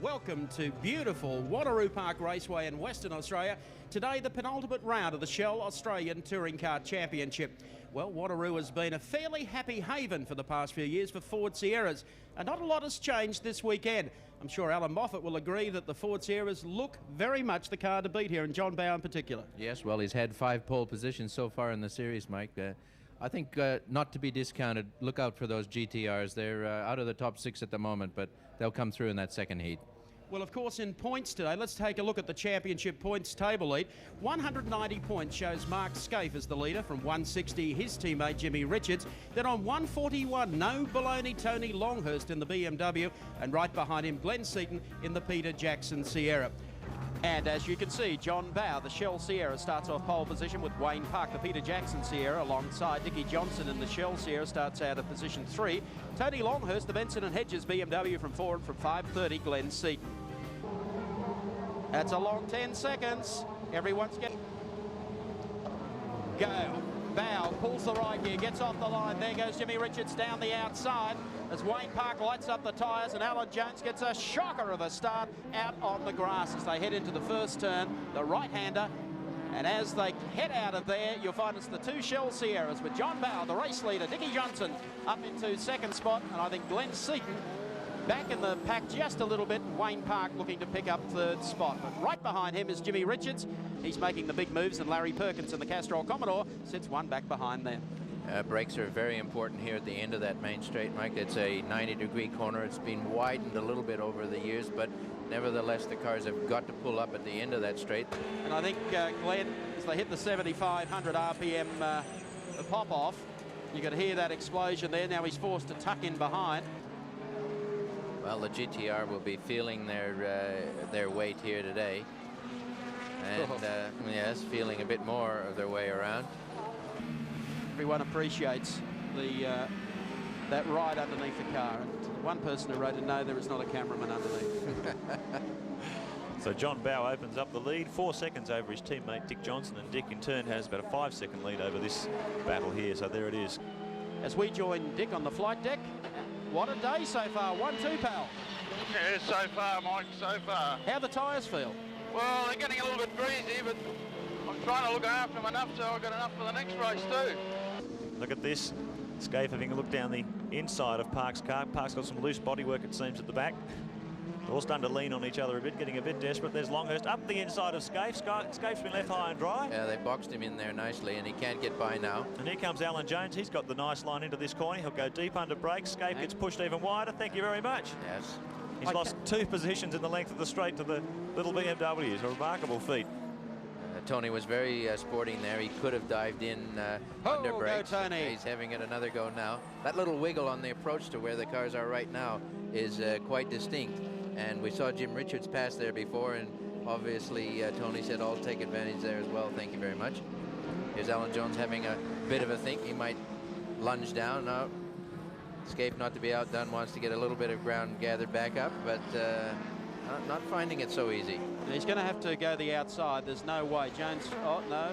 Welcome to beautiful Wanneroo Park Raceway in Western Australia. Today, the penultimate round of the Shell Australian Touring Car Championship. Well, Wanneroo has been a fairly happy haven for the past few years for Ford Sierras, and not a lot has changed this weekend. I'm sure Alan Moffat will agree that the Ford Sierras look very much the car to beat here, and John Bowe in particular. Yes, well, he's had 5 pole positions so far in the series, Mike. I think not to be discounted, look out for those GTRs. They're out of the top 6 at the moment, but they'll come through in that second heat. Well, of course, in points today, let's take a look at the championship points table lead. 190 points shows Mark Scaife as the leader. From 160, his teammate Jimmy Richards. Then on 141, no baloney, Tony Longhurst in the BMW. And right behind him, Glenn Seaton in the Peter Jackson Sierra. And as you can see, John Bowe, the Shell Sierra, starts off pole position with Wayne Park, the Peter Jackson Sierra, alongside Dickie Johnson in the Shell Sierra, starts out of position 3. Tony Longhurst, the Benson and Hedges BMW from 4, and from 5:30, Glenn Seaton. That's a long 10 seconds. Everyone's getting... Go. Bowe pulls the right gear, gets off the line. There goes Jimmy Richards down the outside as Wayne Park lights up the tyres, and Alan Jones gets a shocker of a start out on the grass as they head into the first turn, the right-hander. And as they head out of there, you'll find it's the 2 Shell Sierras with John Bowe, the race leader, Dickie Johnson up into second spot, and I think Glenn Seaton back in the pack just a little bit. Wayne Park looking to pick up third spot. But right behind him is Jimmy Richards. He's making the big moves, and Larry Perkins in the Castrol Commodore sits one back behind them. Brakes are very important here at the end of that main straight, Mike. It's a 90-degree corner. It's been widened a little bit over the years, but nevertheless, the cars have got to pull up at the end of that straight. And I think, Glenn, as they hit the 7,500 RPM the pop-off, you could hear that explosion there. Now he's forced to tuck in behind. Well, the GTR will be feeling their weight here today, and yes, feeling a bit more of their way around. Everyone appreciates that ride underneath the car. And one person who wrote a no, there is not a cameraman underneath. So John Bowe opens up the lead, 4 seconds over his teammate Dick Johnson, and Dick in turn has about a 5-second lead over this battle here. So there it is. As we join Dick on the flight deck. What a day so far. 1-2, pal. Yeah, so far, Mike, so far. How the tyres feel? Well, they're getting a little bit greasy, but I'm trying to look after them enough so I've got enough for the next race too. Look at this. Scaife having a look down the inside of Park's car. Park's got some loose bodywork, it seems, at the back. They're all starting to lean on each other a bit, getting a bit desperate. There's Longhurst up the inside of Scaife. Scaife's been left high and dry. Yeah, they boxed him in there nicely, and he can't get by now. And here comes Alan Jones. He's got the nice line into this corner. He'll go deep under brakes. Scaife gets pushed even wider. Thank you very much. Yes. He's lost 2 positions in the length of the straight to the little BMWs. A remarkable feat. Tony was very sporting there. He could have dived in under brakes. Go, Tony. He's having it another go now. That little wiggle on the approach to where the cars are right now is quite distinct. And we saw Jim Richards pass there before, and obviously Tony said, I'll take advantage there as well. Thank you very much. Here's Alan Jones having a bit of a think. He might lunge down. Now, Scaife, not to be outdone, wants to get a little bit of ground gathered back up, but not finding it so easy. He's going to have to go the outside. There's no way. Jones, oh, no.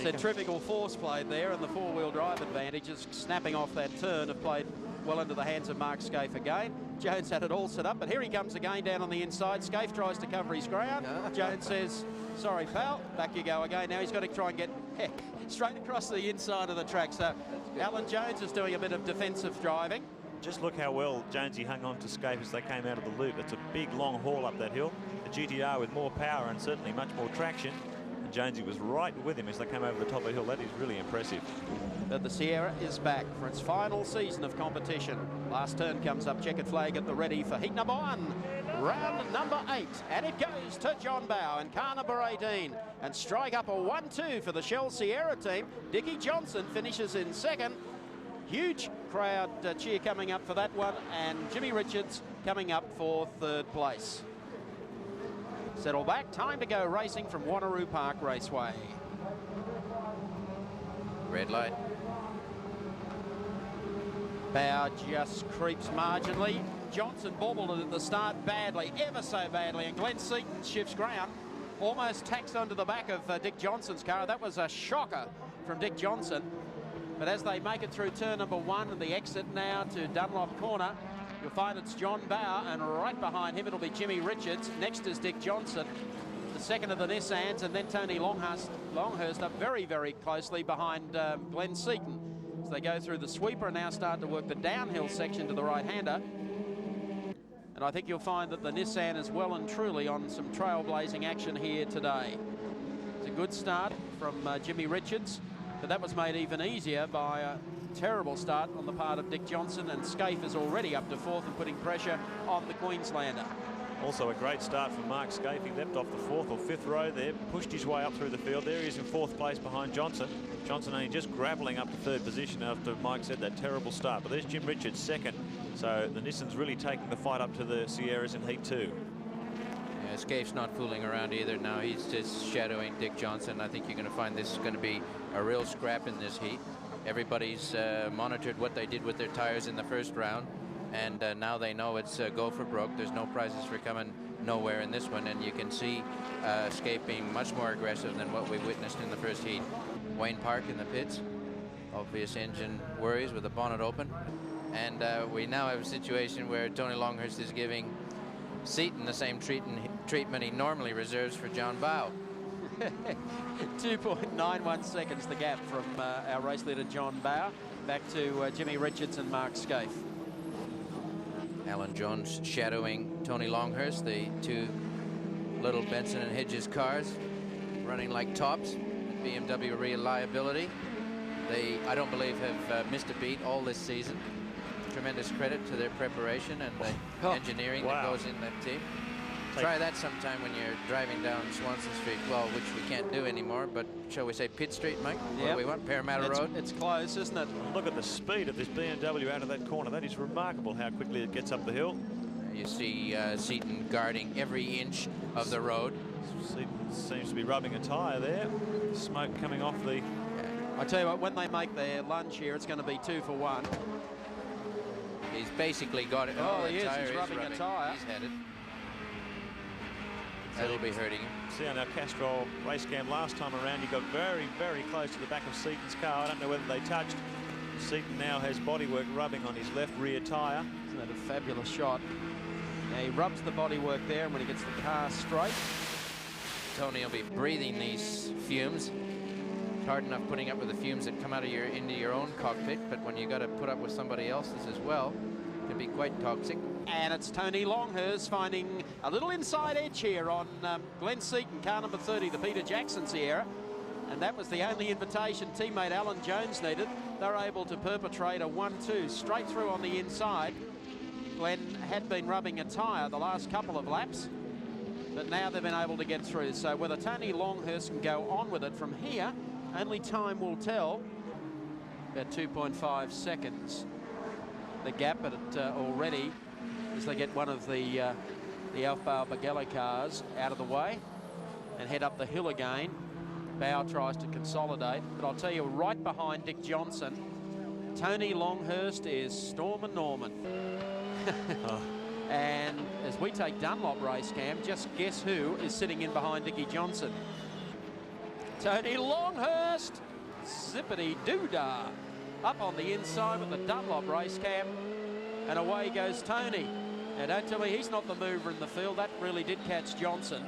Centrifugal force played there, and the 4-wheel drive advantage is snapping off that turn. Have played well into the hands of Mark Scaife again. Jones had it all set up, but here he comes again down on the inside. Scaife tries to cover his ground. Jones says, sorry, pal. Back you go again. Now he's got to try and get straight across the inside of the track. So Alan Jones is doing a bit of defensive driving. Just look how well Jonesy hung on to Scaife as they came out of the loop. It's a big, long haul up that hill. The GTR with more power and certainly much more traction. And Jonesy was right with him as they came over the top of the hill. That is really impressive. But the Sierra is back for its final season of competition. Last turn comes up, checkered flag at the ready for heat number 1, round number 8. And it goes to John Bowe and car number 18. And strike up a 1-2 for the Shell Sierra team. Dickie Johnson finishes in second. Huge crowd cheer coming up for that one. And Jimmy Richards coming up for third place. Settle back, time to go racing from Wanneroo Park Raceway. Red light. Bowe just creeps marginally. Johnson bobbled it at the start badly, ever so badly, and Glenn Seaton shifts ground. Almost tacks onto the back of Dick Johnson's car. That was a shocker from Dick Johnson. But as they make it through turn number 1 and the exit now to Dunlop Corner, You'll find it's John Bowe, and right behind him it'll be Jimmy Richards. Next is Dick Johnson, the second of the Nissans, and then Tony Longhurst up very, very closely behind Glenn Seaton. As they go through the sweeper and now start to work the downhill section to the right-hander. And I think you'll find that the Nissan is well and truly on some trailblazing action here today. It's a good start from Jimmy Richards, but that was made even easier by a terrible start on the part of Dick Johnson, and Scaife is already up to fourth and putting pressure on the Queenslander. Also a great start from Mark Scaife. He leapt off the fourth or fifth row there, pushed his way up through the field. There he is in fourth place behind Johnson. Johnson only just grappling up to third position after Mike said that terrible start. But there's Jim Richards second. So the Nissan's really taking the fight up to the Sierras in Heat 2. Yeah, Scaife's not fooling around either now. He's just shadowing Dick Johnson. I think you're going to find this is going to be a real scrap in this heat. Everybody's monitored what they did with their tires in the first round, and now they know it's go for broke. There's no prizes for coming nowhere in this one, and you can see Scaife being much more aggressive than what we witnessed in the first heat. Wayne Park in the pits, obvious engine worries with the bonnet open, and we now have a situation where Tony Longhurst is giving Seaton the same treatment he normally reserves for John Bowe. 2.91 seconds the gap from our race leader John Bowe back to Jimmy Richards and Mark Scaife. Alan Jones shadowing Tony Longhurst, the two little Benson and Hedges cars running like tops. BMW reliability. They, I don't believe, have missed a beat all this season. Tremendous credit to their preparation and the engineering that goes in that team. Try that sometime when you're driving down Swanson Street, well, which we can't do anymore, but shall we say Pitt Street, Mike? What do we want? Parramatta Road? It's close, isn't it? Look at the speed of this BMW out of that corner. That is remarkable how quickly it gets up the hill. You see Seaton guarding every inch of the road. Seaton seems to be rubbing a tyre there. Smoke coming off the... I tell you what, when they make their lunge here, it's going to be 2 for 1. He's basically got it. Oh, he is. He's rubbing a tyre. He's headed. That'll be hurting him. See on our Castrol race cam last time around, he got very, very close to the back of Seaton's car. I don't know whether they touched. Seaton now has bodywork rubbing on his left rear tyre. Isn't that a fabulous shot? Now he rubs the bodywork there, and when he gets the car straight, Tony will be breathing these fumes. It's hard enough putting up with the fumes that come out of into your own cockpit, but when you got to put up with somebody else's as well, it can be quite toxic. And it's Tony Longhurst finding a little inside edge here on Glenn Seaton, car number 30, the Peter Jackson Sierra. And that was the only invitation teammate Alan Jones needed. They were able to perpetrate a 1-2 straight through on the inside. Glenn had been rubbing a tyre the last couple of laps, but now they've been able to get through. So whether Tony Longhurst can go on with it from here, only time will tell. About 2.5 seconds. The gap at it already, as they get one of the Alfa Barbagallo cars out of the way and head up the hill again. Bowe tries to consolidate, but I'll tell you, right behind Dick Johnson, Tony Longhurst is Storm Norman. And as we take Dunlop race cam, just guess who is sitting in behind Dickie Johnson? Tony Longhurst, zippity-doo-dah, up on the inside with the Dunlop race cam, and away goes Tony. Now don't tell me he's not the mover in the field. That really did catch Johnson.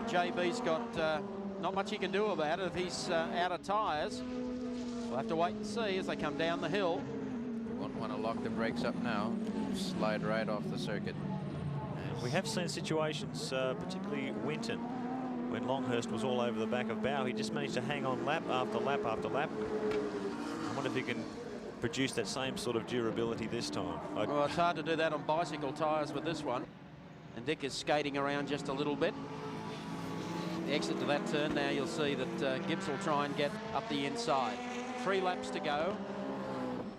JB's got not much he can do about it if he's out of tyres. We'll have to wait and see as they come down the hill. You won't want to lock the brakes up now. Slide right off the circuit. We have seen situations, particularly Winton, when Longhurst was all over the back of Bowe. He just managed to hang on lap after lap after lap. I wonder if he can produce that same sort of durability this time. Well, it's hard to do that on bicycle tyres with this one. And Dick is skating around just a little bit. The exit to that turn now, you'll see that Gibbs will try and get up the inside. 3 laps to go.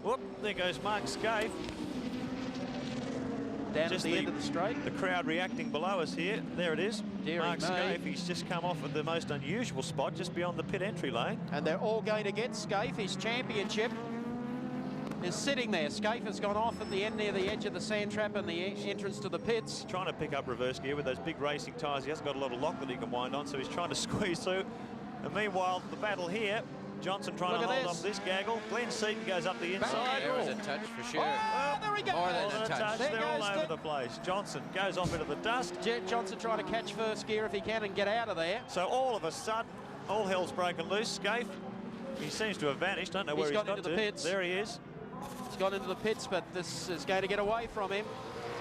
Whoop, there goes Mark Scaife. Down just at the end of the straight. The crowd reacting below us here. There it is. Mark Scaife, he's just come off at the most unusual spot, just beyond the pit entry lane. And they're all going to get Scaife. His championship is sitting there. Scaife has gone off at the end near the edge of the sand trap and the entrance to the pits. Trying to pick up reverse gear with those big racing tyres. He hasn't got a lot of lock that he can wind on, so he's trying to squeeze through. And meanwhile, the battle here Johnson trying Look to at hold this. off this gaggle. Glenn Seaton goes up the inside. There was a touch for sure. Oh, there he goes. More than More a than a touch. There They're all goes over the place. Johnson goes off into the dust. Johnson trying to catch first gear if he can and get out of there. So all of a sudden, all hell's broken loose. Scaife, he seems to have vanished. Don't know where he's gone got into to. the pits. There he is. He's gone into the pits, but this is going to get away from him.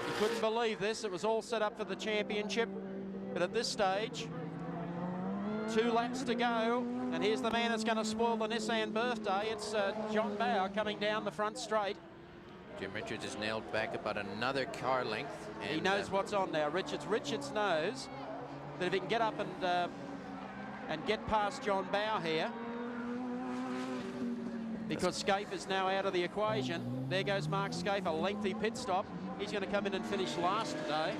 He couldn't believe this. It was all set up for the championship. But at this stage, 2 laps to go. And here's the man that's going to spoil the Nissan birthday. It's John Bowe coming down the front straight. Jim Richards is nailed back about another car length. And He knows what's on now. Richards knows that if he can get up and get past John Bowe here, because Scaife is now out of the equation. There goes Mark Scaife, a lengthy pit stop. He's going to come in and finish last today.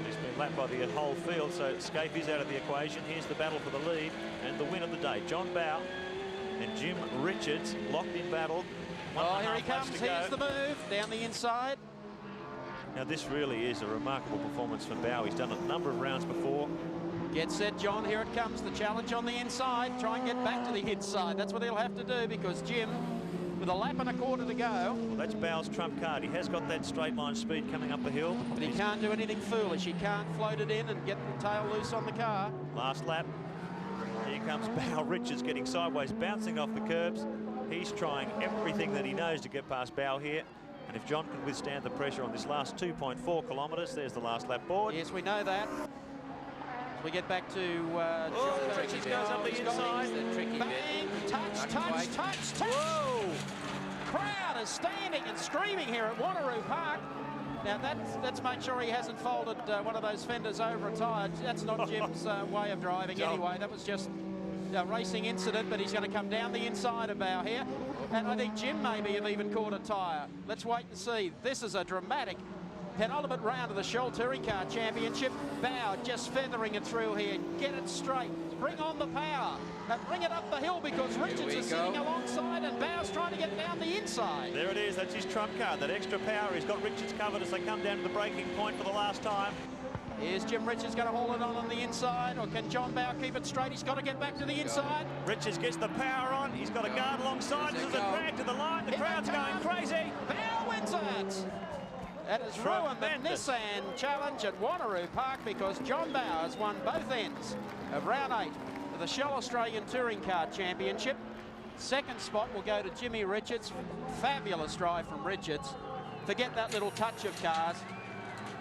He's been lapped by the whole field, so Scaife is out of the equation. Here's the battle for the lead and the win of the day. John Bowe and Jim Richards locked in battle. Oh, here he comes. Here's the move down the inside. Now this really is a remarkable performance from Bowe. He's done a number of rounds before. Get set, John. Here it comes. The challenge on the inside. Try and get back to the inside. That's what he'll have to do because Jim, with a lap and a quarter to go. Well, that's Bowe's trump card. He has got that straight line speed coming up the hill. But he can't do anything foolish. He can't float it in and get the tail loose on the car. Last lap. Here comes Bowe. Richards getting sideways, bouncing off the curbs. He's trying everything that he knows to get past Bowe here. And if John can withstand the pressure on this last 2.4 kilometres, there's the last lap board. Yes, we know that. We get back to Oh, Richards goes up the inside. the tricky bang, bit. touch. Whoa! Crowd is standing and screaming here at Wanneroo Park. Now that's made sure he hasn't folded one of those fenders over a tyre. That's not Jim's way of driving anyway. That was just a racing incident, but he's going to come down the inside of Bowe here. And I think Jim maybe have even caught a tyre. Let's wait and see. This is a dramatic penultimate round of the Shell Touring Car Championship. Bowe just feathering it through here. Get it straight. Bring on the power. And bring it up the hill because Richards is sitting alongside and Bowe's trying to get down the inside. There it is. That's his trump card. That extra power. He's got Richards covered as they come down to the braking point for the last time. Is Jim Richards going to haul it on the inside, or can John Bowe keep it straight? He's got to get back to the inside. Richards gets the power on. He's got a guard alongside. This is a drag to the line. The crowd's going crazy. Bowe wins it. That has ruined the Nissan Challenge at Wanneroo Park because John Bowe has won both ends of round 8 of the Shell Australian Touring Car Championship. Second spot will go to Jimmy Richards. Fabulous drive from Richards. Forget that little touch of cars.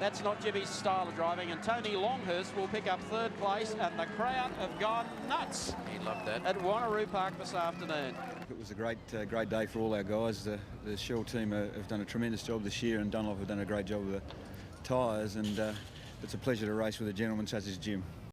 That's not Jimmy's style of driving. And Tony Longhurst will pick up 3rd place, and the crowd have gone nuts. He loved that. At Wanneroo Park this afternoon. It was a great day for all our guys. The Shell team have done a tremendous job this year, and Dunlop have done a great job with the tyres, and it's a pleasure to race with a gentleman such as Jim.